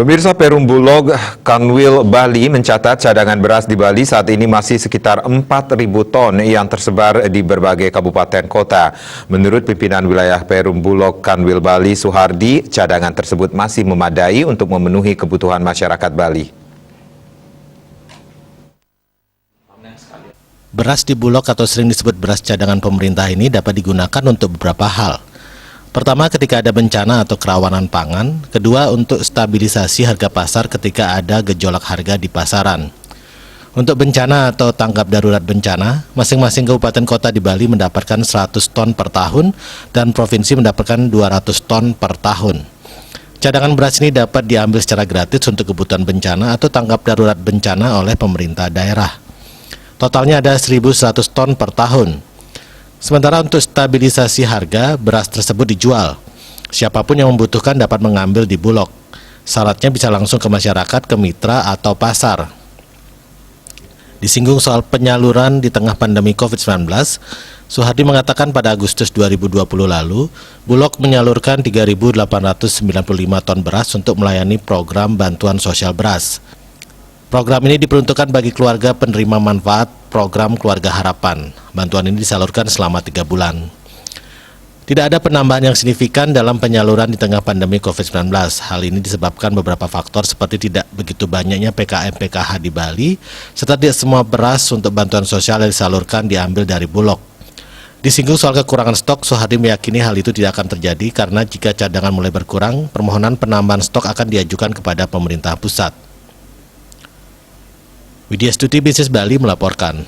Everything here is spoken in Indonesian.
Pemirsa, Perum Bulog Kanwil Bali mencatat cadangan beras di Bali saat ini masih sekitar 4.000 ton yang tersebar di berbagai kabupaten kota. Menurut pimpinan wilayah Perum Bulog Kanwil Bali, Suhardi, cadangan tersebut masih memadai untuk memenuhi kebutuhan masyarakat Bali. Beras di Bulog atau sering disebut beras cadangan pemerintah ini dapat digunakan untuk beberapa hal. Pertama, ketika ada bencana atau kerawanan pangan. Kedua, untuk stabilisasi harga pasar ketika ada gejolak harga di pasaran. Untuk bencana atau tanggap darurat bencana, masing-masing kabupaten kota di Bali mendapatkan 100 ton per tahun dan provinsi mendapatkan 200 ton per tahun. Cadangan beras ini dapat diambil secara gratis untuk kebutuhan bencana atau tanggap darurat bencana oleh pemerintah daerah. Totalnya ada 1.100 ton per tahun. Sementara untuk stabilisasi harga, beras tersebut dijual. Siapapun yang membutuhkan dapat mengambil di Bulog. Syaratnya bisa langsung ke masyarakat, ke mitra, atau pasar. Disinggung soal penyaluran di tengah pandemi COVID-19, Suhardi mengatakan pada Agustus 2020 lalu, Bulog menyalurkan 3.895 ton beras untuk melayani program bantuan sosial beras. Program ini diperuntukkan bagi keluarga penerima manfaat program Keluarga Harapan. Bantuan ini disalurkan selama 3 bulan. Tidak ada penambahan yang signifikan dalam penyaluran di tengah pandemi COVID-19. Hal ini disebabkan beberapa faktor seperti tidak begitu banyaknya PKM-PKH di Bali, serta tidak semua beras untuk bantuan sosial yang disalurkan diambil dari Bulog. Disinggung soal kekurangan stok, Suhardi meyakini hal itu tidak akan terjadi karena jika cadangan mulai berkurang, permohonan penambahan stok akan diajukan kepada pemerintah pusat. Widya Stuti, Bisnis Bali melaporkan.